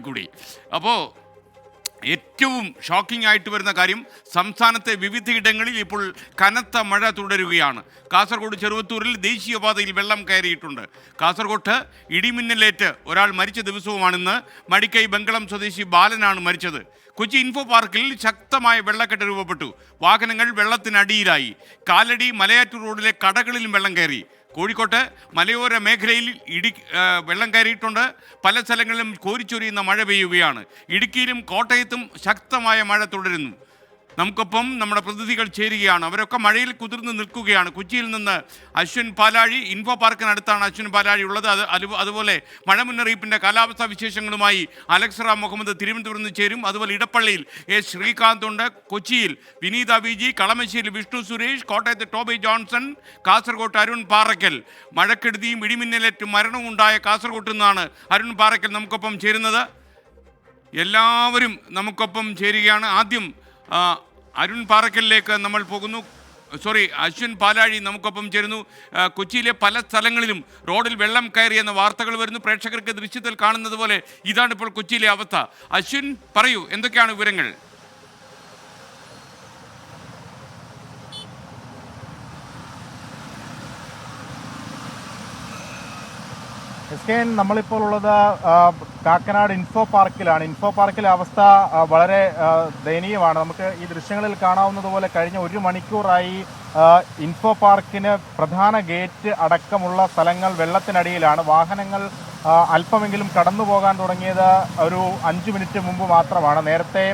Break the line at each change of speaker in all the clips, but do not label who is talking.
കൂടി. അപ്പോൾ ഏറ്റവും ഷോക്കിംഗ് ആയിട്ട് വരുന്ന കാര്യം, സംസ്ഥാനത്തെ വിവിധയിടങ്ങളിൽ ഇപ്പോൾ കനത്ത മഴ തുടരുകയാണ്. കാസർഗോഡ് ചെറുവത്തൂരിൽ ദേശീയപാതയിൽ വെള്ളം കയറിയിട്ടുണ്ട്. കാസർഗോഡ് ഇടിമിന്നലേറ്റ് ഒരാൾ മരിച്ച ദിവസവുമാണിന്ന്. മടിക്കൈ ബംഗളം സ്വദേശി ബാലനാണ് മരിച്ചത്. കൊച്ചി ഇൻഫോ പാർക്കിൽ ശക്തമായ വെള്ളക്കെട്ട് രൂപപ്പെട്ടു. വാഹനങ്ങൾ വെള്ളത്തിനടിയിലായി. കാലടി മലയാറ്റൂർ റോഡിലെ കടകളിലും വെള്ളം കയറി. കോഴിക്കോട്ട് മലയോര മേഖലയിൽ വെള്ളം കയറിയിട്ടുണ്ട്. പല സ്ഥലങ്ങളിലും കോരിച്ചൊരിയുന്ന മഴ പെയ്യുകയാണ്. ഇടുക്കിയിലും കോട്ടയത്തും ശക്തമായ മഴ തുടരുന്നു. നമുക്കൊപ്പം നമ്മുടെ പ്രതിനിധികൾ ചേരുകയാണ്. അവരൊക്കെ മഴയിൽ കുതിർന്ന് നിൽക്കുകയാണ്. കൊച്ചിയിൽ നിന്ന് അശ്വിൻ പാലാഴി, ഇൻഫോ പാർക്കിനടുത്താണ് അശ്വിൻ പാലാഴി ഉള്ളത്. അതുപോലെ മഴ മുന്നറിയിപ്പിൻ്റെ കാലാവസ്ഥാ വിശേഷങ്ങളുമായി അലക്സ് റാം മുഹമ്മദ് തിരുവനന്തപുരത്ത് നിന്ന് ചേരും. അതുപോലെ ഇടപ്പള്ളിയിൽ എസ് ശ്രീകാന്ത് ഉണ്ട്. കൊച്ചിയിൽ വിനീത വി ജി, കളമശ്ശേരിയിൽ വിഷ്ണു സുരേഷ്, കോട്ടയത്ത് ടോബി ജോൺസൺ, കാസർഗോട്ട് അരുൺ പാറയ്ക്കൽ. മഴക്കെടുതിയും ഇടിമിന്നലേറ്റും മരണവും ഉണ്ടായ കാസർഗോട്ട് നിന്നാണ് അരുൺ പാറയ്ക്കൽ നമുക്കൊപ്പം ചേരുന്നത്. എല്ലാവരും നമുക്കൊപ്പം ചേരുകയാണ്. ആദ്യം അരുൺ പാറയ്ക്കലിലേക്ക് നമ്മൾ പോകുന്നു. അശ്വിൻ പാലാഴി നമുക്കൊപ്പം ചേരുന്നു. കൊച്ചിയിലെ പല സ്ഥലങ്ങളിലും റോഡിൽ വെള്ളം കയറിയെന്ന വാർത്തകൾ വരുന്നു. പ്രേക്ഷകർക്ക് ദൃശ്യത്തിൽ കാണുന്നത് പോലെ ഇതാണ് ഇപ്പോൾ കൊച്ചിയിലെ അവസ്ഥ. അശ്വിൻ, പറയൂ, എന്തൊക്കെയാണ് വിവരങ്ങൾ?
നമ്മളിപ്പോൾ ഉള്ളത് കാക്കനാട് ഇൻഫോ പാർക്കിലാണ്. ഇൻഫോ പാർക്കിലെ അവസ്ഥ വളരെ ദയനീയമാണ്. നമുക്ക് ഈ ദൃശ്യങ്ങളിൽ കാണാവുന്നതുപോലെ കഴിഞ്ഞ 1 മണിക്കൂറായി ഇൻഫോ പാർക്കിന് പ്രധാന ഗേറ്റ് അടക്കമുള്ള സ്ഥലങ്ങൾ വെള്ളത്തിനടിയിലാണ്. വാഹനങ്ങൾ അല്പമെങ്കിലും കടന്നു പോകാൻ തുടങ്ങിയത് ഒരു 5 മിനിറ്റ് മുമ്പ് മാത്രമാണ്. നേരത്തെ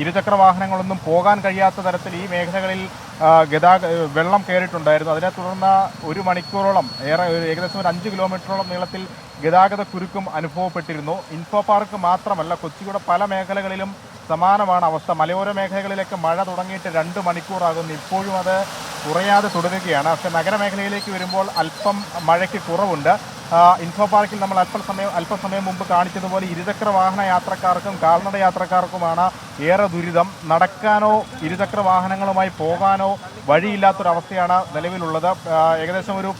ഇരുചക്ര വാഹനങ്ങളൊന്നും പോകാൻ കഴിയാത്ത തരത്തിൽ ഈ മേഖലകളിൽ വെള്ളം കയറിയിട്ടുണ്ടായിരുന്നു. അതിനെ തുടർന്ന് 1 മണിക്കൂറോളം ഏകദേശം ഒരു 5 കിലോമീറ്ററോളം നീളത്തിൽ ഗതാഗത കുരുക്കും അനുഭവപ്പെട്ടിരുന്നു. ഇൻഫോ പാർക്ക് മാത്രമല്ല, കൊച്ചിയുടെ പല മേഖലകളിലും സമാനമാണ് അവസ്ഥ. മലയോര മേഖലകളിലേക്ക് മഴ തുടങ്ങിയിട്ട് 2 മണിക്കൂറാകുന്നു. ഇപ്പോഴും അത് കുറയാതെ തുടരുകയാണ്. പക്ഷേ നഗരമേഖലയിലേക്ക് വരുമ്പോൾ അല്പം മഴയ്ക്ക് കുറവുണ്ട്. ഇൻഫോ പാർക്കിൽ നമ്മൾ അല്പസമയം മുമ്പ് കാണിച്ചതുപോലെ ഇരുചക്ര വാഹന യാത്രക്കാർക്കും കാൽനട യാത്രക്കാർക്കുമാണ് ഏറെ ദുരിതം. നടക്കാനോ ഇരുചക്ര വാഹനങ്ങളുമായി പോകാനോ വഴിയില്ലാത്തൊരവസ്ഥയാണ് നിലവിലുള്ളത്. ഏകദേശം ഒരു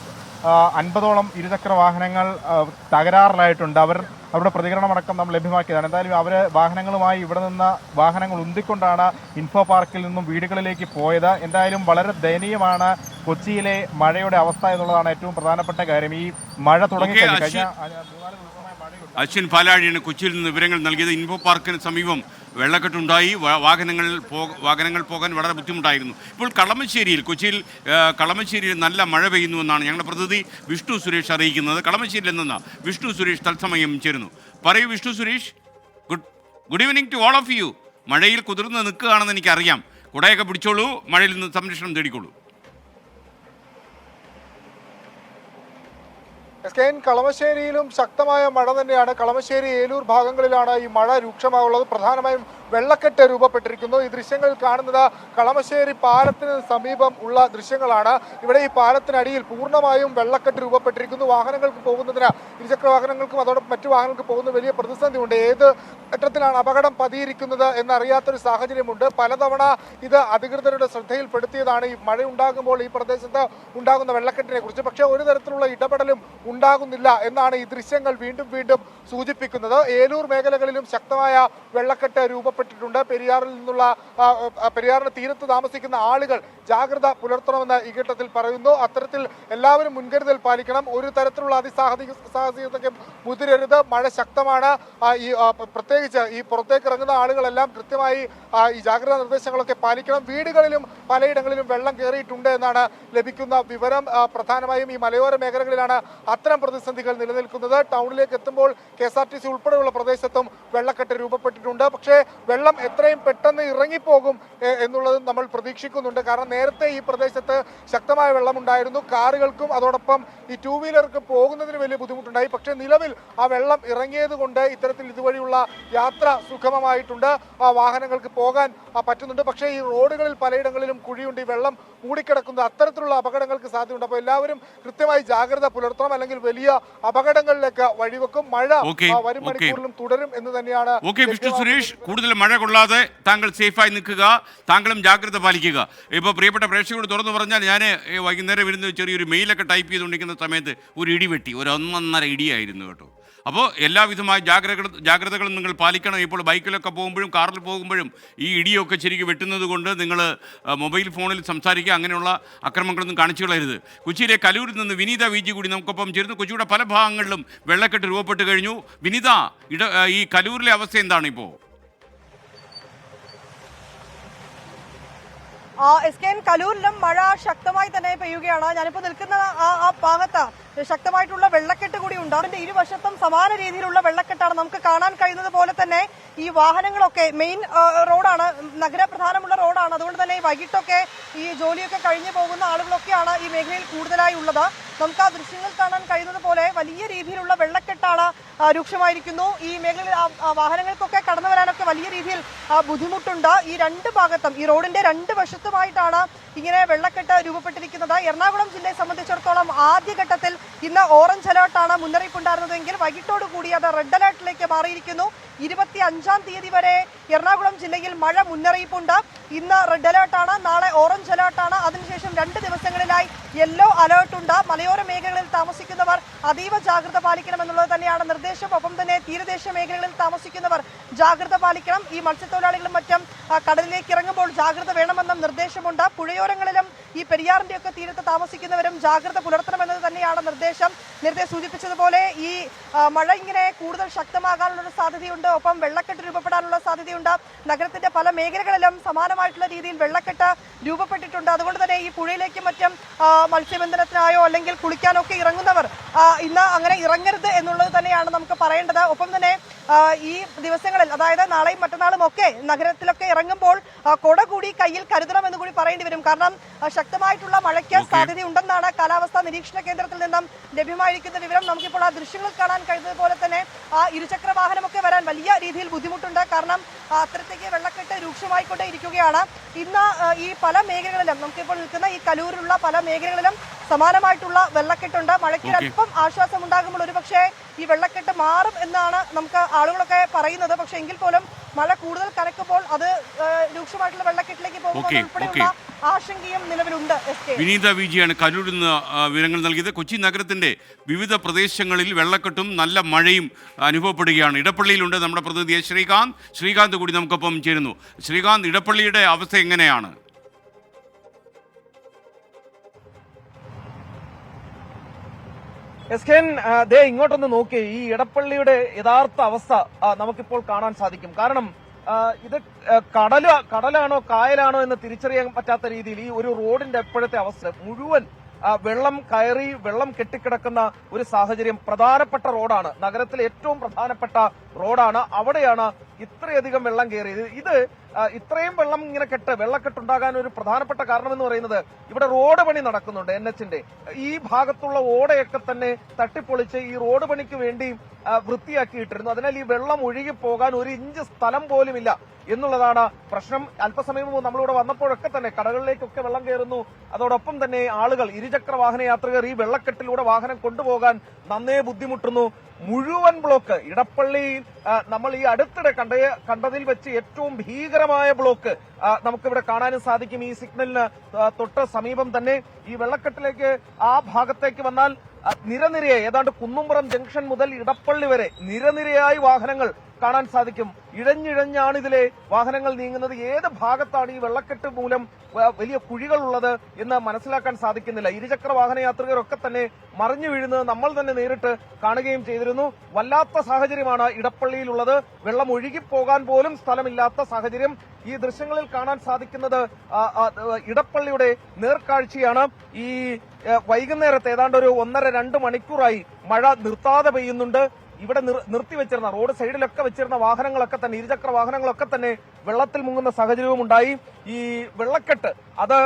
50ഓളം ഇരുചക്ര വാഹനങ്ങൾ തകരാറിലായിട്ടുണ്ട്. അവരുടെ പ്രതികരണമടക്കം നമ്മൾ ലഭ്യമാക്കിയതാണ്. എന്തായാലും അവർ വാഹനങ്ങളുമായി ഇവിടെ നിന്ന് വാഹനങ്ങൾ ഉന്തിക്കൊണ്ടാണ് ഇൻഫോ പാർക്കിൽ നിന്നും വീടുകളിലേക്ക് പോയത്. എന്തായാലും വളരെ ദയനീയമാണ് കൊച്ചിയിലെ മഴയുടെ അവസ്ഥ എന്നുള്ളതാണ് ഏറ്റവും പ്രധാനപ്പെട്ട കാര്യം. ഈ മഴ തുടങ്ങിക്കഴിഞ്ഞ 3-4 ദിവസമായി മഴയുണ്ട്.
അശ്വിൻ പാലാഴിയാണ് കൊച്ചിയിൽ നിന്ന് വിവരങ്ങൾ നൽകിയത്. ഇൻഫോ പാർക്കിന് സമീപം വെള്ളക്കെട്ടുണ്ടായി. വാഹനങ്ങൾ പോകാൻ വളരെ ബുദ്ധിമുട്ടായിരുന്നു. ഇപ്പോൾ കൊച്ചിയിൽ കളമശ്ശേരിയിൽ നല്ല മഴ പെയ്യുന്നുവെന്നാണ് ഞങ്ങളുടെ പ്രതിനിധി വിഷ്ണു സുരേഷ് അറിയിക്കുന്നത്. കളമശ്ശേരിയിൽ നിന്ന് വിഷ്ണു സുരേഷ് തത്സമയം ചേരുന്നു. പറയൂ Vishnu Suresh. Good evening to all of you. മഴയിൽ കുതിർന്ന് നിൽക്കുകയാണെന്ന് എനിക്കറിയാം. കുടയൊക്കെ പിടിച്ചോളൂ, മഴയിൽ നിന്ന് സംരക്ഷണം തേടിക്കോളൂ.
കളമശ്ശേരിയിലും ശക്തമായ മഴ തന്നെയാണ്. കളമശ്ശേരി, ഏലൂർ ഭാഗങ്ങളിലാണ് ഈ മഴ രൂക്ഷമായുള്ളത്. പ്രധാനമായും വെള്ളക്കെട്ട് രൂപപ്പെട്ടിരിക്കുന്നു. ഈ ദൃശ്യങ്ങളിൽ കാണുന്നത് കളമശ്ശേരി പാലത്തിന് സമീപം ഉള്ള ദൃശ്യങ്ങളാണ്. ഇവിടെ ഈ പാലത്തിനടിയിൽ പൂർണ്ണമായും വെള്ളക്കെട്ട് രൂപപ്പെട്ടിരിക്കുന്നു. വാഹനങ്ങൾക്ക് പോകുന്നതിന്, ഇരുചക്ര വാഹനങ്ങൾക്കും അതോടൊപ്പം മറ്റു വാഹനങ്ങൾക്ക് പോകുന്ന വലിയ പ്രതിസന്ധിയുണ്ട്. ഏത് ഘട്ടത്തിലാണ് അപകടം പതിയിരിക്കുന്നത് എന്നറിയാത്തൊരു സാഹചര്യമുണ്ട്. പലതവണ ഇത് അധികൃതരുടെ ശ്രദ്ധയിൽപ്പെടുത്തിയതാണ് ഈ മഴ ഉണ്ടാകുമ്പോൾ ഈ പ്രദേശത്ത് ഉണ്ടാകുന്ന വെള്ളക്കെട്ടിനെ കുറിച്ച്. പക്ഷേ ഒരു തരത്തിലുള്ള ഇടപെടലും ഉണ്ടാകുന്നില്ല എന്നാണ് ഈ ദൃശ്യങ്ങൾ വീണ്ടും വീണ്ടും സൂചിപ്പിക്കുന്നത്. ഏലൂർ മേഖലകളിലും ശക്തമായ വെള്ളക്കെട്ട് രൂപപ്പെട്ടിട്ടുണ്ട്. പെരിയാറിന് തീരത്ത് താമസിക്കുന്ന ആളുകൾ ജാഗ്രത പുലർത്തണമെന്ന് ഈ ഘട്ടത്തിൽ പറയുന്നു. അത്തരത്തിൽ എല്ലാവരും മുൻകരുതൽ പാലിക്കണം. ഒരു തരത്തിലുള്ള അതിസാഹസികതയ്ക്കും മുതിരരുത്. മഴ ശക്തമാണ്. പ്രത്യേകിച്ച് ഈ പുറത്തേക്ക് ഇറങ്ങുന്ന ആളുകളെല്ലാം കൃത്യമായി ഈ ജാഗ്രതാ നിർദ്ദേശങ്ങളൊക്കെ പാലിക്കണം. വീടുകളിലും പലയിടങ്ങളിലും വെള്ളം കയറിയിട്ടുണ്ട് എന്നാണ് ലഭിക്കുന്ന വിവരം. പ്രധാനമായും ഈ മലയോര മേഖലകളിലാണ് അത്തരം പ്രതിസന്ധികൾ നിലനിൽക്കുന്നത്. ടൗണിലേക്ക് എത്തുമ്പോൾ KSRTC ഉൾപ്പെടെയുള്ള പ്രദേശത്തും വെള്ളക്കെട്ട് രൂപപ്പെട്ടിട്ടുണ്ട്. പക്ഷേ വെള്ളം എത്രയും പെട്ടെന്ന് ഇറങ്ങിപ്പോകും എന്നുള്ളതും നമ്മൾ പ്രതീക്ഷിക്കുന്നുണ്ട്. കാരണം നേരത്തെ ഈ പ്രദേശത്ത് ശക്തമായ വെള്ളമുണ്ടായിരുന്നു. കാറുകൾക്കും അതോടൊപ്പം ഈ 2 വീലർക്ക് പോകുന്നതിന് വലിയ ബുദ്ധിമുട്ടുണ്ടായി. പക്ഷേ നിലവിൽ ആ വെള്ളം ഇറങ്ങിയത് കൊണ്ട് ഇത്തരത്തിൽ ഇതുവഴിയുള്ള യാത്ര സുഗമമായിട്ടുണ്ട്. വാഹനങ്ങൾക്ക് പോകാൻ പറ്റുന്നുണ്ട്. പക്ഷേ ഈ റോഡുകളിൽ പലയിടങ്ങളിലും കുഴിയുണ്ട്. ഈ വെള്ളം മൂടിക്കിടക്കുന്നത് അത്തരത്തിലുള്ള അപകടങ്ങൾക്ക് സാധ്യതയുണ്ട്. അപ്പോൾ എല്ലാവരും കൃത്യമായി ജാഗ്രത പുലർത്തണം, അല്ലെങ്കിൽ വലിയ അപകടങ്ങളിലേക്ക് വഴിവെക്കും. മഴ വരും മണിക്കൂറിലും തുടരും എന്ന് തന്നെയാണ്.
വിഷ്ണു സുരേഷ്, കൂടുതൽ മഴ കൊള്ളാതെ താങ്കൾ സേഫായി നിൽക്കുക, താങ്കളും ജാഗ്രത പാലിക്കുക. ഇപ്പോൾ പ്രിയപ്പെട്ട പ്രേക്ഷകരോട് തുറന്നു പറഞ്ഞാൽ, ഞാൻ വൈകുന്നേരം ഇരുന്ന് ചെറിയൊരു മെയിലൊക്കെ ടൈപ്പ് ചെയ്തുകൊണ്ടിരിക്കുന്ന സമയത്ത് ഒരു ഇടി വെട്ടി, ഒരു 1.5 ഇടിയായിരുന്നു കേട്ടോ. അപ്പോൾ എല്ലാവിധമായ ജാഗ്രതകളും നിങ്ങൾ പാലിക്കണം. ഇപ്പോൾ ബൈക്കിലൊക്കെ പോകുമ്പോഴും കാറിൽ പോകുമ്പോഴും ഈ ഇടിയൊക്കെ ശരിക്കും വെട്ടുന്നത് കൊണ്ട് നിങ്ങൾ മൊബൈൽ ഫോണിൽ സംസാരിക്കുക, അങ്ങനെയുള്ള അക്രമങ്ങളൊന്നും കാണിച്ചു കളയരുത്. കൊച്ചിയിലെ കലൂരിൽ നിന്ന് വിനീത വി ജി കൂടി നമുക്കൊപ്പം ചേരുന്നു. കൊച്ചിയുടെ പല ഭാഗങ്ങളിലും വെള്ളക്കെട്ട് രൂപപ്പെട്ട് കഴിഞ്ഞു. വിനീത, ഈ കലൂരിലെ അവസ്ഥ എന്താണ് ഇപ്പോൾ?
SKN കലൂരിലും മഴ ശക്തമായി തന്നെ പെയ്യുകയാണ്. ഞാനിപ്പോൾ നിൽക്കുന്ന ആ ഭാഗത്ത് ശക്തമായിട്ടുള്ള വെള്ളക്കെട്ട് കൂടി ഉണ്ട്. അതിന്റെ ഇരുവശത്തും സമാന രീതിയിലുള്ള വെള്ളക്കെട്ടാണ് നമുക്ക് കാണാൻ കഴിയുന്നത് പോലെ തന്നെ. ഈ വാഹനങ്ങളൊക്കെ മെയിൻ റോഡാണ്, നഗരപ്രധാനമുള്ള റോഡാണ്. അതുകൊണ്ട് തന്നെ ഈ വൈകിട്ടൊക്കെ ഈ ജോലിയൊക്കെ കഴിഞ്ഞു പോകുന്ന ആളുകളൊക്കെയാണ് ഈ മേഖലയിൽ കൂടുതലായി ഉള്ളത്. നമുക്ക് ആ ദൃശ്യങ്ങൾ കാണാൻ കഴിയുന്നത് പോലെ വലിയ രീതിയിലുള്ള വെള്ളക്കെട്ടാണ് രൂക്ഷമായിരിക്കുന്നു. ഈ മേഖലയിൽ വാഹനങ്ങൾക്കൊക്കെ കടന്നു വരാനൊക്കെ വലിയ രീതിയിൽ ബുദ്ധിമുട്ടുണ്ട്. ഈ രണ്ട് ഭാഗത്തും ഈ റോഡിന്റെ രണ്ട് വശത്തുമായിട്ടാണ് ഇങ്ങനെ വെള്ളക്കെട്ട് രൂപപ്പെട്ടിരിക്കുന്നത്. എറണാകുളം ജില്ലയെ സംബന്ധിച്ചിടത്തോളം ആദ്യഘട്ടത്തിൽ ഇന്ന് ഓറഞ്ച് അലേർട്ടാണ് മുന്നറിയിപ്പുണ്ടായിരുന്നതെങ്കിൽ വൈകിട്ടോടുകൂടി അത് റെഡ് അലേർട്ടിലേക്ക് മാറിയിരിക്കുന്നു. 25-ാം തീയതി വരെ എറണാകുളം ജില്ലയിൽ മഴ മുന്നറിയിപ്പുണ്ട്. ഇന്ന് റെഡ് അലേർട്ടാണ്, നാളെ ഓറഞ്ച് അലേർട്ടാണ്. അതിനുശേഷം 2 ദിവസങ്ങളിലായി യെല്ലോ അലേർട്ടുണ്ട്. മലയോര മേഖലകളിൽ താമസിക്കുന്നവർ അതീവ ജാഗ്രത പാലിക്കണമെന്നുള്ളത് തന്നെയാണ് നിർദ്ദേശം. ഒപ്പം തന്നെ തീരദേശ മേഖലകളിൽ താമസിക്കുന്നവർ ജാഗ്രത പാലിക്കണം. ഈ മത്സ്യത്തൊഴിലാളികളും മറ്റും കടലിലേക്ക് ഇറങ്ങുമ്പോൾ ജാഗ്രത വേണമെന്നും നിർദ്ദേശമുണ്ട്. പുഴയോരങ്ങളിലും ഈ പെരിയാറിന്റെ ഒക്കെ തീരത്ത് താമസിക്കുന്നവരും ജാഗ്രത പുലർത്തണമെന്നത് തന്നെയാണ് നിർദ്ദേശം. നേരത്തെ സൂചിപ്പിച്ചതുപോലെ ഈ മഴ ഇങ്ങനെ കൂടുതൽ ശക്തമാകാനുള്ള സാധ്യതയുണ്ട്. ഒപ്പം വെള്ളക്കെട്ട് രൂപപ്പെടാനുള്ള സാധ്യതയുണ്ട്. നഗരത്തിന്റെ പല മേഖലകളിലും സമാനമായിട്ടുള്ള രീതിയിൽ വെള്ളക്കെട്ട് രൂപപ്പെട്ടിട്ടുണ്ട്. അതുകൊണ്ട് തന്നെ ഈ പുഴയിലേക്കും മറ്റും മത്സ്യബന്ധനത്തിനായോ അല്ലെങ്കിൽ കുളിക്കാനൊക്കെ ഇറങ്ങുന്നവർ ഇന്ന് അങ്ങനെ ഇറങ്ങരുത് എന്നുള്ളത് തന്നെയാണ് നമുക്ക് പറയേണ്ടത്. ഒപ്പം തന്നെ ഈ ദിവസങ്ങളിൽ, അതായത് നാളെയും മറ്റന്നാളും ഒക്കെ നഗരത്തിലൊക്കെ ഇറങ്ങുമ്പോൾ കൊട കൂടി കയ്യിൽ കരുതണമെന്ന് കൂടി പറയേണ്ടി വരും. കാരണം ശക്തമായിട്ടുള്ള മഴയ്ക്ക് സാധ്യതയുണ്ടെന്നാണ് കാലാവസ്ഥാ നിരീക്ഷണ കേന്ദ്രത്തിൽ നിന്നും ലഭ്യമായിരിക്കുന്ന വിവരം. നമുക്കിപ്പോൾ ആ ദൃശ്യങ്ങൾ കാണാൻ കഴിയുന്നത് പോലെ തന്നെ ആ ഇരുചക്ര വാഹനമൊക്കെ വരാൻ വലിയ രീതിയിൽ ബുദ്ധിമുട്ടുണ്ട്. കാരണം അത്തരത്തേക്ക് വെള്ളക്കെട്ട് രൂക്ഷമായിക്കൊണ്ടേ ഇരിക്കുകയാണ്. ഇന്ന് ഈ പല മേഖലകളിലും, നമുക്കിപ്പോൾ നിൽക്കുന്ന ഈ കലൂരിലുള്ള പല മേഖലകളിലും സമാനമായിട്ടുള്ള വെള്ളക്കെട്ടുണ്ട്. മഴയ്ക്ക് അല്പം ആശ്വാസം ഉണ്ടാകുമ്പോൾ ഒരുപക്ഷെ ഈ വെള്ളക്കെട്ട് മാറും എന്നാണ് നമുക്ക് ആളുകളൊക്കെ പറയുന്നത്. പക്ഷെ എങ്കിൽ പോലും മഴ കൂടുതൽ കനക്കുമ്പോൾ അത് രൂക്ഷമായിട്ടുള്ള വെള്ളക്കെട്ടിലേക്ക് പോകുന്നത് ഉൾപ്പെടെയുള്ള ആശങ്കയും നിലവിലുണ്ട്.
വിനീത വി ജിയാണ് കലൂരിൽ നിന്ന് വിവരങ്ങൾ നൽകിയത്. കൊച്ചി നഗരത്തിന്റെ വിവിധ പ്രദേശങ്ങളിൽ വെള്ളക്കെട്ടും നല്ല മഴയും അനുഭവപ്പെടുകയാണ്. ഇടപ്പള്ളിയിലുണ്ട് നമ്മുടെ പ്രതിനിധി ശ്രീകാന്ത് കൂടി നമുക്കൊപ്പം ചേരുന്നു. ശ്രീകാന്ത്, ഇടപ്പള്ളിയുടെ അവസ്ഥ എങ്ങനെയാണ്?
SKN ദേ ഇങ്ങോട്ടൊന്ന് നോക്കി, ഈ ഇടപ്പള്ളിയുടെ യഥാർത്ഥ അവസ്ഥ നമുക്കിപ്പോൾ കാണാൻ സാധിക്കും. കാരണം ഇത് കടലാണോ കായലാണോ എന്ന് തിരിച്ചറിയാൻ പറ്റാത്ത രീതിയിൽ ഈ ഒരു റോഡിന്റെ ഇപ്പോഴത്തെ അവസ്ഥ മുഴുവൻ വെള്ളം കയറി വെള്ളം കെട്ടിക്കിടക്കുന്ന ഒരു സാഹചര്യം. പ്രധാനപ്പെട്ട റോഡാണ്, നഗരത്തിലെ ഏറ്റവും പ്രധാനപ്പെട്ട റോഡാണ്. അവിടെയാണ് ഇത്രയധികം വെള്ളം കയറിയത്. ഇത് ഇത്രയും വെള്ളം ഇങ്ങനെ വെള്ളക്കെട്ടുണ്ടാകാൻ ഒരു പ്രധാനപ്പെട്ട കാരണം എന്ന് പറയുന്നത് ഇവിടെ റോഡ് പണി നടക്കുന്നുണ്ട്. NH-ന്റെ ഈ ഭാഗത്തുള്ള ഓടയൊക്കെ തന്നെ തട്ടിപ്പൊളിച്ച് ഈ റോഡ് പണിക്ക് വേണ്ടി വൃത്തിയാക്കിയിട്ടിരുന്നു. അതിനാൽ ഈ വെള്ളം ഒഴുകി പോകാൻ 1 ഇഞ്ച് സ്ഥലം പോലുമില്ല എന്നുള്ളതാണ് പ്രശ്നം. അല്പസമയം മുമ്പ് നമ്മളിവിടെ വന്നപ്പോഴൊക്കെ തന്നെ കടകളിലേക്കൊക്കെ വെള്ളം കയറുന്നു. അതോടൊപ്പം തന്നെ ആളുകൾ, ഇരുചക്ര വാഹന യാത്രികർ ഈ വെള്ളക്കെട്ടിലൂടെ വാഹനം കൊണ്ടുപോകാൻ നന്നേ ബുദ്ധിമുട്ടുന്നു. മുഴുവൻ ബ്ലോക്ക് ഇടപ്പള്ളി നമ്മൾ ഈ അടുത്തിടെ കണ്ടതിൽ വെച്ച് ഏറ്റവും ഭീകരമായ ബ്ലോക്ക് നമുക്കിവിടെ കാണാനും സാധിക്കും. ഈ സിഗ്നലിന് തൊട്ട് സമീപം തന്നെ ഈ വെള്ളക്കെട്ടിലേക്ക് ആ ഭാഗത്തേക്ക് വന്നാൽ നിരനിരയായി, ഏതാണ്ട് കുന്നുംപുറം ജംഗ്ഷൻ മുതൽ ഇടപ്പള്ളി വരെ നിരനിരയായി വാഹനങ്ങൾ കാണാൻ സാധിക്കും. ഇഴഞ്ഞിഴഞ്ഞാണ് ഇതിലെ വാഹനങ്ങൾ നീങ്ങുന്നത്. ഏത് ഭാഗത്താണ് ഈ വെള്ളക്കെട്ട് മൂലം വലിയ കുഴികളുള്ളത് എന്ന് മനസ്സിലാക്കാൻ സാധിക്കുന്നില്ല. ഇരുചക്ര വാഹന യാത്രികരൊക്കെ തന്നെ മറിഞ്ഞു വീഴുന്നത് നമ്മൾ തന്നെ നേരിട്ട് കാണുകയും ചെയ്തിരുന്നു. വല്ലാത്ത സാഹചര്യമാണ് ഇടപ്പള്ളിയിലുള്ളത്. വെള്ളം ഒഴുകിപ്പോകാൻ പോലും സ്ഥലമില്ലാത്ത സാഹചര്യം ഈ ദൃശ്യങ്ങളിൽ കാണാൻ സാധിക്കുന്നത് ഇടപ്പള്ളിയുടെ നേർക്കാഴ്ചയാണ്. ഈ വൈകുന്നേരത്തെ ഏതാണ്ട് ഒരു 1.5-2 മണിക്കൂറായി മഴ നിർത്താതെ പെയ്യുന്നുണ്ട്. ഇവിടെ നിർത്തിവെച്ചിരുന്ന റോഡ് സൈഡിലൊക്കെ വെച്ചിരുന്ന വാഹനങ്ങളൊക്കെ തന്നെ, ഇരുചക്ര വാഹനങ്ങളൊക്കെ തന്നെ വെള്ളത്തിൽ മുങ്ങുന്ന സാഹചര്യവും ഉണ്ടായി. ഈ വെള്ളക്കെട്ട് അത്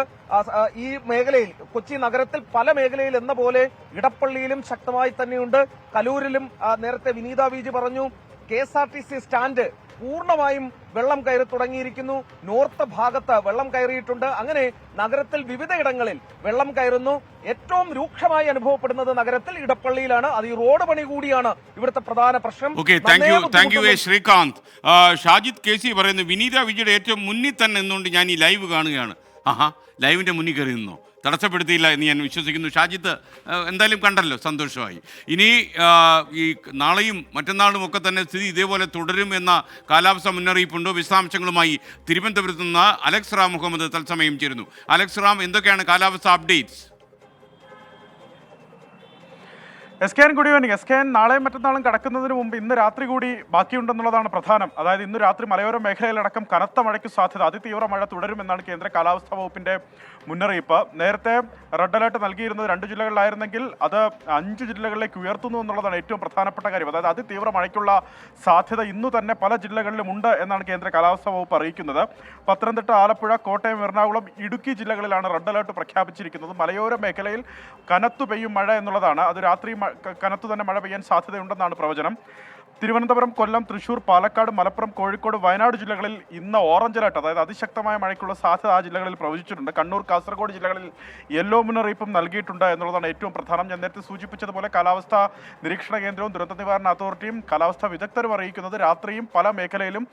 ഈ മേഖലയിൽ, കൊച്ചി നഗരത്തിൽ പല മേഖലയിൽ എന്ന പോലെ ഇടപ്പള്ളിയിലും ശക്തമായി തന്നെയുണ്ട്. കലൂരിലും നേരത്തെ വിനീത വി ജി പറഞ്ഞു, KSRTC സ്റ്റാൻഡ് പൂർണ്ണമായും വെള്ളം കയറി തുടങ്ങിയിരിക്കുന്നു. നോർത്ത് ഭാഗത്ത് വെള്ളം കയറിയിട്ടുണ്ട്. അങ്ങനെ നഗരത്തിൽ വിവിധയിടങ്ങളിൽ വെള്ളം കയറുന്നു. ഏറ്റവും രൂക്ഷമായി അനുഭവപ്പെടുന്നത് നഗരത്തിൽ ഇടപ്പള്ളിയിലാണ്. അത് ഈ റോഡ് പണി കൂടിയാണ് ഇവിടുത്തെ പ്രധാന പ്രശ്നം.
Thank you Srikanth. Shajid KC പറയുന്നു, വിനീത വിജിയുടെ ഏറ്റവും മുന്നിൽ തന്നെ നിന്നുകൊണ്ട് ഞാൻ ഈ ലൈവ് കാണുകയാണ്. ലൈവിന്റെ മുന്നിൽ കയറി നിന്നോ? തടസ്സപ്പെടുത്തിയില്ല എന്ന് ഞാൻ വിശ്വസിക്കുന്നു. ഷാജിത്ത് എന്തായാലും കണ്ടല്ലോ, സന്തോഷമായി. ഇനി ഈ നാളെയും മറ്റന്നാളും ഒക്കെ തന്നെ സ്ഥിതി ഇതേപോലെ തുടരും എന്ന കാലാവസ്ഥ മുന്നറിയിപ്പുണ്ടോ? വിശദാംശങ്ങളുമായി തിരുവനന്തപുരത്ത് നിന്ന് അലക്സ് റാം മുഹമ്മദ് തത്സമയം ചേരുന്നു. അലക്സ് റാം, എന്തൊക്കെയാണ് കാലാവസ്ഥ updates?
SKN good evening. SKN നാളെയും മറ്റന്നാളും കടക്കുന്നതിന് മുമ്പ് ഇന്ന് രാത്രി കൂടി ബാക്കിയുണ്ടെന്നുള്ളതാണ് പ്രധാനം. അതായത് ഇന്ന് രാത്രി മലയോര മേഖലയിലടക്കം കനത്ത മഴയ്ക്ക് സാധ്യത, അതിതീവ്ര മഴ തുടരുമെന്നാണ് കേന്ദ്ര കാലാവസ്ഥാ വകുപ്പിന്റെ മുന്നറിയിപ്പ്. നേരത്തെ റെഡ് അലേർട്ട് നൽകിയിരുന്നത് 2 ജില്ലകളിലായിരുന്നെങ്കിൽ അത് 5 ജില്ലകളിലേക്ക് ഉയർത്തുന്നു എന്നുള്ളതാണ് ഏറ്റവും പ്രധാനപ്പെട്ട കാര്യം. അതായത് അതിതീവ്ര മഴയ്ക്കുള്ള സാധ്യത ഇന്നു തന്നെ പല ജില്ലകളിലും ഉണ്ട് എന്നാണ് കേന്ദ്ര കാലാവസ്ഥാ വകുപ്പ് അറിയിക്കുന്നത്. പത്തനംതിട്ട, ആലപ്പുഴ, കോട്ടയം, എറണാകുളം, ഇടുക്കി ജില്ലകളിലാണ് റെഡ് അലേർട്ട് പ്രഖ്യാപിച്ചിരിക്കുന്നത്. മലയോര മേഖലയിൽ കനത്തു പെയ്യും മഴ എന്നുള്ളതാണ്. അത് രാത്രി കനത്തു തന്നെ മഴ പെയ്യാൻ സാധ്യതയുണ്ടെന്നാണ് പ്രവചനം. തിരുവനന്തപുരം, കൊല്ലം, തൃശൂർ, പാലക്കാട്, മലപ്പുറം, കോഴിക്കോട്, വയനാട് ജില്ലകളിൽ ഇന്ന് ഓറഞ്ച് അലർട്ട്, അതായത് അതിശക്തമായ മഴയ്ക്കുള്ള സാധ്യത ആ ജില്ലകളിൽ പ്രവചിച്ചിട്ടുണ്ട്. കണ്ണൂർ, കാസർഗോഡ് ജില്ലകളിൽ യെല്ലോ മുന്നറിയിപ്പും നൽകിയിട്ടുണ്ട് എന്നുള്ളതാണ് ഏറ്റവും പ്രധാനം. ഞാൻ നേരത്തെ സൂചിപ്പിച്ചതുപോലെ കാലാവസ്ഥാ നിരീക്ഷണ കേന്ദ്രവും ദുരന്ത നിവാരണ അതോറിറ്റിയും കാലാവസ്ഥാ വിദഗ്ധരും അറിയിക്കുന്നത് രാത്രിയും പല മേഖലയിലും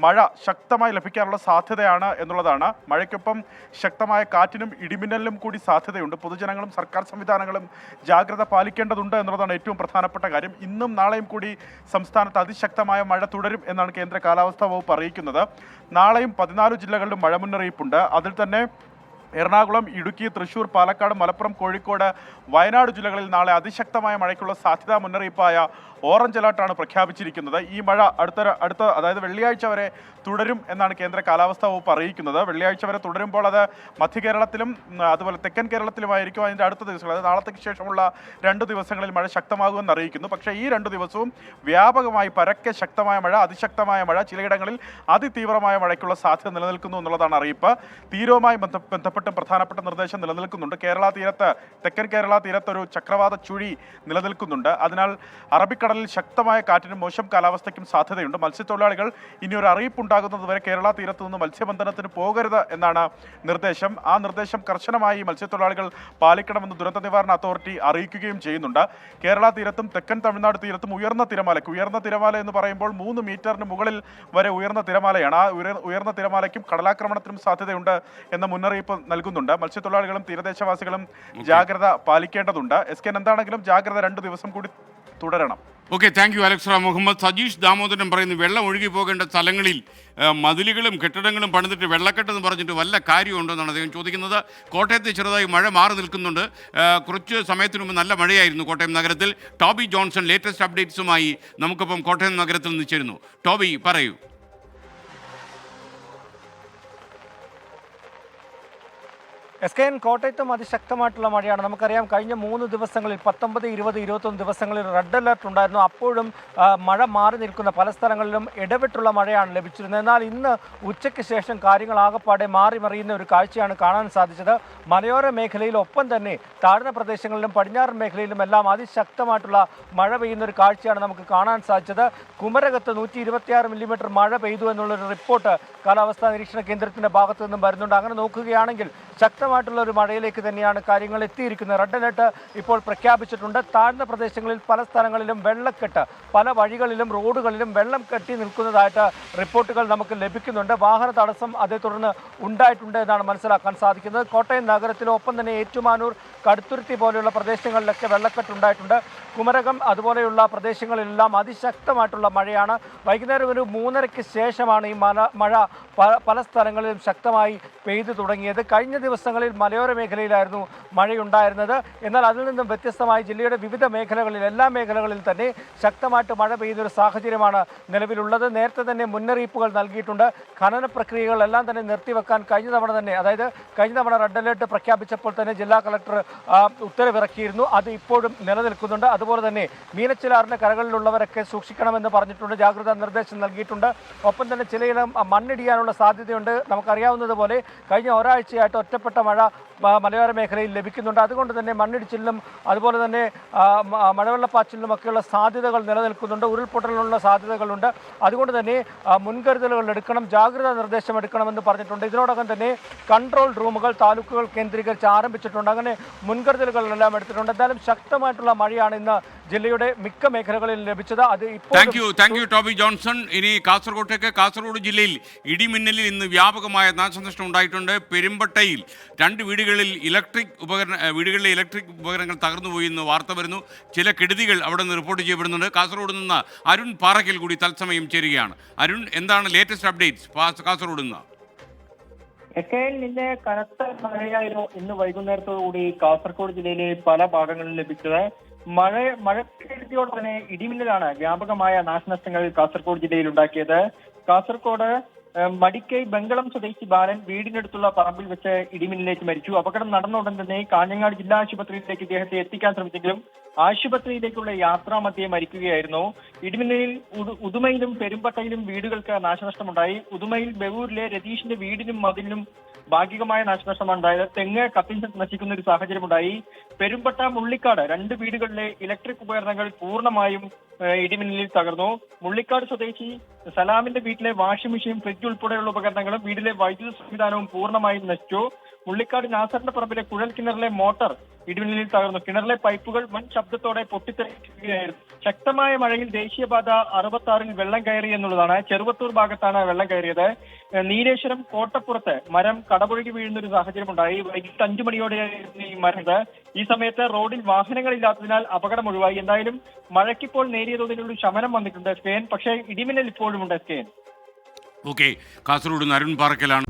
മഴ ശക്തമായി ലഭിക്കാനുള്ള സാധ്യതയാണ് എന്നുള്ളതാണ്. മഴയ്ക്കൊപ്പം ശക്തമായ കാറ്റിനും ഇടിമിന്നലിനും കൂടി സാധ്യതയുണ്ട്. പൊതുജനങ്ങളും സർക്കാർ സംവിധാനങ്ങളും ജാഗ്രത പാലിക്കേണ്ടതുണ്ട് എന്നുള്ളതാണ് ഏറ്റവും പ്രധാനപ്പെട്ട കാര്യം. ഇന്നും നാളെയും കൂടി സംസ്ഥാനത്ത് അതിശക്തമായ മഴ തുടരും എന്നാണ് കേന്ദ്ര കാലാവസ്ഥാ വകുപ്പ് അറിയിക്കുന്നത്. നാളെയും 14 ജില്ലകളിലും മഴ മുന്നറിയിപ്പുണ്ട്. അതിൽ തന്നെ എറണാകുളം, ഇടുക്കി, തൃശൂർ, പാലക്കാട്, മലപ്പുറം, കോഴിക്കോട്, വയനാട് ജില്ലകളിൽ നാളെ അതിശക്തമായ മഴയ്ക്കുള്ള സാധ്യതാ മുന്നറിയിപ്പായ ഓറഞ്ച് അലർട്ടാണ് പ്രഖ്യാപിച്ചിരിക്കുന്നത്. ഈ മഴ അടുത്ത അതായത് വെള്ളിയാഴ്ച വരെ തുടരും എന്നാണ് കേന്ദ്ര കാലാവസ്ഥാ വകുപ്പ് അറിയിക്കുന്നത്. വെള്ളിയാഴ്ച വരെ തുടരുമ്പോൾ അത് മധ്യ കേരളത്തിലും അതുപോലെ തെക്കൻ കേരളത്തിലുമായിരിക്കും അതിൻ്റെ അടുത്ത ദിവസങ്ങൾ, അതായത് നാളത്തേക്ക് ശേഷമുള്ള 2 ദിവസങ്ങളിൽ മഴ ശക്തമാകുമെന്ന് അറിയിക്കുന്നു. പക്ഷേ ഈ 2 ദിവസവും വ്യാപകമായി പരക്കെ ശക്തമായ മഴ, അതിശക്തമായ മഴ, ചിലയിടങ്ങളിൽ അതിതീവ്രമായ മഴയ്ക്കുള്ള സാധ്യത നിലനിൽക്കുന്നു എന്നുള്ളതാണ് അറിയിപ്പ്. തീരവുമായി ബന്ധപ്പെട്ട് പ്രധാനപ്പെട്ട നിർദ്ദേശം നിലനിൽക്കുന്നുണ്ട്. കേരള തീരത്ത്, തെക്കൻ കേരള തീരത്ത് ഒരു ചക്രവാത ചുഴി നിലനിൽക്കുന്നുണ്ട്. അതിനാൽ അറബിക്കടലിൽ ശക്തമായ കാറ്റിനും മോശം കാലാവസ്ഥയ്ക്കും സാധ്യതയുണ്ട്. മത്സ്യത്തൊഴിലാളികൾ ഇനി ഒരു അറിയിപ്പുണ്ടാകുന്നതുവരെ കേരള തീരത്ത് നിന്ന് മത്സ്യബന്ധനത്തിന് പോകരുത് എന്നാണ് നിർദ്ദേശം. ആ നിർദ്ദേശം കർശനമായി മത്സ്യത്തൊഴിലാളികൾ പാലിക്കണമെന്ന് ദുരന്ത നിവാരണ അതോറിറ്റി അറിയിക്കുകയും ചെയ്യുന്നുണ്ട്. കേരള തീരത്തും തെക്കൻ തമിഴ്നാട് തീരത്തും ഉയർന്ന തിരമാല എന്ന് പറയുമ്പോൾ 3 മീറ്ററിന് മുകളിൽ വരെ ഉയർന്ന തിരമാലയാണ്. ആ ഉയർന്ന തിരമാലയ്ക്കും കടലാക്രമണത്തിനും സാധ്യതയുണ്ട് എന്ന മുന്നറിയിപ്പ് നൽകുന്നുണ്ട്. മത്സ്യത്തൊഴിലാളികളും തീരദേശവാസികളും ജാഗ്രത പാലിക്കേണ്ടതുണ്ട്. SKN എന്താണെങ്കിലും ജാഗ്രത 2 ദിവസം കൂടി തുടരണം.
Okay, thank you Alex Ram Muhammad. Sajeesh Damodaran പറയുന്നു, വെള്ളം ഒഴുകി പോകേണ്ട സ്ഥലങ്ങളിൽ മതിലുകളും കെട്ടിടങ്ങളും പണിതിട്ട് വെള്ളക്കെട്ടെന്ന് പറഞ്ഞിട്ട് വല്ല കാര്യമുണ്ടോ എന്നാണ് അദ്ദേഹം ചോദിക്കുന്നത്. കോട്ടയത്ത് ചെറുതായി മഴ മാറി നിൽക്കുന്നുണ്ട്. കുറച്ച് സമയത്തിന് മുമ്പ് നല്ല മഴയായിരുന്നു കോട്ടയം നഗരത്തിൽ. ടോബി ജോൺസൺ ലേറ്റസ്റ്റ് അപ്ഡേറ്റ്സുമായി നമുക്കിപ്പം കോട്ടയം നഗരത്തിൽ നിന്ന് ചേരുന്നു. ടോബി, പറയൂ.
SKN കോട്ടയത്തും അതിശക്തമായിട്ടുള്ള മഴയാണ്. നമുക്കറിയാം കഴിഞ്ഞ 3 ദിവസങ്ങളിൽ 19, 20, 21 ദിവസങ്ങളിൽ റെഡ് അലർട്ട് ഉണ്ടായിരുന്നു. അപ്പോഴും മഴ മാറി നിൽക്കുന്ന പല സ്ഥലങ്ങളിലും ഇടവിട്ടുള്ള മഴയാണ് ലഭിച്ചിരുന്നത്. എന്നാൽ ഇന്ന് ഉച്ചയ്ക്ക് ശേഷം കാര്യങ്ങൾ ആകപ്പാടെ മാറി മറിയുന്ന ഒരു കാഴ്ചയാണ് കാണാൻ സാധിച്ചത്. മലയോര മേഖലയിൽ ഒപ്പം തന്നെ താഴ്ന്ന പ്രദേശങ്ങളിലും പടിഞ്ഞാറൻ മേഖലയിലും എല്ലാം അതിശക്തമായിട്ടുള്ള മഴ പെയ്യുന്ന ഒരു കാഴ്ചയാണ് നമുക്ക് കാണാൻ സാധിച്ചത്. കുമരകത്ത് 126 മില്ലിമീറ്റർ മഴ പെയ്തു എന്നുള്ളൊരു റിപ്പോർട്ട് കാലാവസ്ഥാ നിരീക്ഷണ കേന്ദ്രത്തിൻ്റെ ഭാഗത്തു നിന്നും വരുന്നുണ്ട്. അങ്ങനെ നോക്കുകയാണെങ്കിൽ ശക്തമായിട്ടുള്ള ഒരു മഴയിലേക്ക് തന്നെയാണ് കാര്യങ്ങൾ എത്തിയിരിക്കുന്നത്. റെഡ് അലർട്ട് ഇപ്പോൾ പ്രഖ്യാപിച്ചിട്ടുണ്ട്. താഴ്ന്ന പ്രദേശങ്ങളിൽ പല സ്ഥലങ്ങളിലും വെള്ളക്കെട്ട്, പല വഴികളിലും റോഡുകളിലും വെള്ളം കെട്ടി നിൽക്കുന്നതായിട്ട് റിപ്പോർട്ടുകൾ നമുക്ക് ലഭിക്കുന്നുണ്ട്. വാഹന തടസ്സം അതേ തുടർന്ന് ഉണ്ടായിട്ടുണ്ട് എന്നാണ് മനസ്സിലാക്കാൻ സാധിക്കുന്നത്. കോട്ടയം നഗരത്തിലൊപ്പം തന്നെ ഏറ്റുമാനൂർ, കടുത്തുരുത്തി പോലെയുള്ള പ്രദേശങ്ങളിലൊക്കെ വെള്ളക്കെട്ടുണ്ടായിട്ടുണ്ട്. കുമരകം അതുപോലെയുള്ള പ്രദേശങ്ങളിലെല്ലാം അതിശക്തമായിട്ടുള്ള മഴയാണ്. വൈകുന്നേരം ഒരു 3:30-ക്ക് ശേഷമാണ് ഈ മഴ പല സ്ഥലങ്ങളിലും ശക്തമായി പെയ്തു തുടങ്ങിയത്. കഴിഞ്ഞ ദിവസങ്ങളിൽ മലയോര മേഖലയിലായിരുന്നു മഴയുണ്ടായിരുന്നത്. എന്നാൽ അതിൽ നിന്നും വ്യത്യസ്തമായി ജില്ലയുടെ വിവിധ മേഖലകളിൽ, എല്ലാ മേഖലകളിൽ തന്നെ ശക്തമായിട്ട് മഴ പെയ്യുന്നൊരു സാഹചര്യമാണ് നിലവിലുള്ളത്. നേരത്തെ തന്നെ മുന്നറിയിപ്പുകൾ നൽകിയിട്ടുണ്ട്. ഖനന പ്രക്രിയകളെല്ലാം തന്നെ നിർത്തിവെക്കാൻ കഴിഞ്ഞ തവണ റെഡ് അലേർട്ട് പ്രഖ്യാപിച്ചപ്പോൾ തന്നെ ജില്ലാ കളക്ടർ ഉത്തരവിറക്കിയിരുന്നു. അത് ഇപ്പോഴും നിലനിൽക്കുന്നുണ്ട്. അതുപോലെ തന്നെ മീനച്ചിലാറിൻ്റെ കരകളിലുള്ളവരൊക്കെ സൂക്ഷിക്കണമെന്ന് പറഞ്ഞിട്ടുണ്ട്, ജാഗ്രതാ നിർദ്ദേശം നൽകിയിട്ടുണ്ട്. ഒപ്പം തന്നെ ചിലയിടം മണ്ണിടിയാനുള്ള സാധ്യതയുണ്ട്. നമുക്കറിയാവുന്നതുപോലെ കഴിഞ്ഞ ഒരാഴ്ചയായിട്ട് ഒറ്റപ്പെട്ട മഴ മലയോര മേഖലയിൽ ലഭിക്കുന്നുണ്ട്. അതുകൊണ്ട് തന്നെ മണ്ണിടിച്ചിലിനും അതുപോലെ തന്നെ മഴവെള്ളപ്പാച്ചിലിനും ഒക്കെയുള്ള സാധ്യതകൾ നിലനിൽക്കുന്നുണ്ട്. ഉരുൾപൊട്ടലിനുള്ള സാധ്യതകളുണ്ട്. അതുകൊണ്ട് തന്നെ മുൻകരുതലുകൾ എടുക്കണം, ജാഗ്രതാ നിർദ്ദേശം എടുക്കണമെന്ന് പറഞ്ഞിട്ടുണ്ട്. ഇതിനോടകം തന്നെ കൺട്രോൾ റൂമുകൾ താലൂക്കുകൾ കേന്ദ്രീകരിച്ച് ആരംഭിച്ചിട്ടുണ്ട്. അങ്ങനെ മുൻകരുതലുകളെല്ലാം എടുത്തിട്ടുണ്ട്. എന്തായാലും ശക്തമായിട്ടുള്ള മഴയാണ് ഇന്ന് ജില്ലയുടെ മിക്ക മേഖലകളിൽ ലഭിച്ചത്. അത്
താങ്ക് യു ടോബി ജോൺസൺ. ഇനി കാസർഗോഡ് ജില്ലയിൽ ഇടിമിന്നലിൽ ഇന്ന് വ്യാപകമായ നാശനഷ്ടം ഉണ്ടായിട്ടുണ്ട്. പെരുമ്പട്ടയിൽ രണ്ട് വീടുകളിലെ ഇലക്ട്രിക് ഉപകരണങ്ങൾ തകർന്നുപോയി എന്ന് വാർത്ത വരുന്നു. ചില കെടുതികൾ അവിടെ നിന്ന് റിപ്പോർട്ട് ചെയ്യപ്പെടുന്നുണ്ട്. കാസർഗോഡ് നിന്ന് അരുൺ പാറയ്ക്കൽ കൂടി തത്സമയം ചേരുകയാണ്. അരുൺ, എന്താണ് ലേറ്റസ്റ്റ് അപ്ഡേറ്റ്സ് കാസർഗോഡ് നിന്ന്?
ഇന്ന് കനത്ത മഴയായിരുന്നു ഇന്ന് വൈകുന്നേരത്തോടുകൂടി കാസർഗോഡ് ജില്ലയിലെ പല ഭാഗങ്ങളിലും ലഭിച്ചത്. മഴക്കെടുതിയോടെ തന്നെ ഇടിമിന്നലാണ് വ്യാപകമായ നാശനഷ്ടങ്ങൾ കാസർഗോഡ് ജില്ലയിൽ ഉണ്ടാക്കിയത്. കാസർഗോഡ് മടിക്കൈ ബംഗളം സ്വദേശി ബാലൻ വീടിനടുത്തുള്ള പറമ്പിൽ വെച്ച് ഇടിമിന്നലേറ്റ് മരിച്ചു. അപകടം നടന്ന ഉടൻ തന്നെ കാഞ്ഞങ്ങാട് ജില്ലാ ആശുപത്രിയിലേക്ക് ഇദ്ദേഹത്തെ എത്തിക്കാൻ ശ്രമിച്ചെങ്കിലും ആശുപത്രിയിലേക്കുള്ള യാത്രാമധ്യേ മരിക്കുകയായിരുന്നു. ഇടിമിന്നലിൽ ഉദുമയിലും പെരുമ്പട്ടയിലും വീടുകൾക്ക് നാശനഷ്ടമുണ്ടായി. ഉദുമയിൽ ബെവൂരിലെ രതീഷിന്റെ വീടിനും മതിലിനും ഭാഗികമായ നാശനഷ്ടമാണ് ഉണ്ടായത്. തെങ്ങ് കത്തിച്ച് നശിക്കുന്ന ഒരു സാഹചര്യമുണ്ടായി. പെരുമ്പട്ട മുള്ളിക്കാട് രണ്ട് വീടുകളിലെ ഇലക്ട്രിക് ഉപകരണങ്ങൾ പൂർണ്ണമായും ഇടിമിന്നലിൽ തകർന്നു. മുള്ളിക്കാട് സ്വദേശി സലാമിന്റെ വീട്ടിലെ വാഷിംഗ് മെഷീൻ, ഫ്രിഡ്ജ് ഉൾപ്പെടെയുള്ള ഉപകരണങ്ങളും വീട്ടിലെ വൈദ്യുത സംവിധാനവും പൂർണ്ണമായും നശിച്ചു. മുള്ളിക്കാട് നാസറിന്റെ പറമ്പിലെ കുഴൽ കിണറിലെ മോട്ടോർ ഇടിമിന്നലിൽ തകർന്നു. കിണറിലെ പൈപ്പുകൾ വൻ ശബ്ദത്തോടെ പൊട്ടിത്തെറിക്കുകയായിരുന്നു. ശക്തമായ മഴയിൽ ദേശീയപാത 66 വെള്ളം കയറി എന്നുള്ളതാണ്. ചെറുവത്തൂർ ഭാഗത്താണ് വെള്ളം കയറിയത്. നീലേശ്വരം കോട്ടപ്പുറത്ത് മരം കടപുഴകി വീഴുന്ന ഒരു സാഹചര്യമുണ്ടായി. വൈകിട്ട് 5 മണിയോടെയായിരുന്നു ഈ മരണത്. ഈ സമയത്ത് റോഡിൽ വാഹനങ്ങളില്ലാത്തതിനാൽ അപകടം ഒഴിവായി. എന്തായാലും മഴയ്ക്കിപ്പോൾ നേരിയ തോതിലുള്ള ശമനം വന്നിട്ടുണ്ട് സ്കെയിൻ, പക്ഷേ ഇടിമിന്നൽ ഇപ്പോഴുമുണ്ട് സ്കെയിൻ.
ഓക്കെ, കാസർഗോഡ് നിന്ന് അരുൺ പാറയ്ക്കലാണ്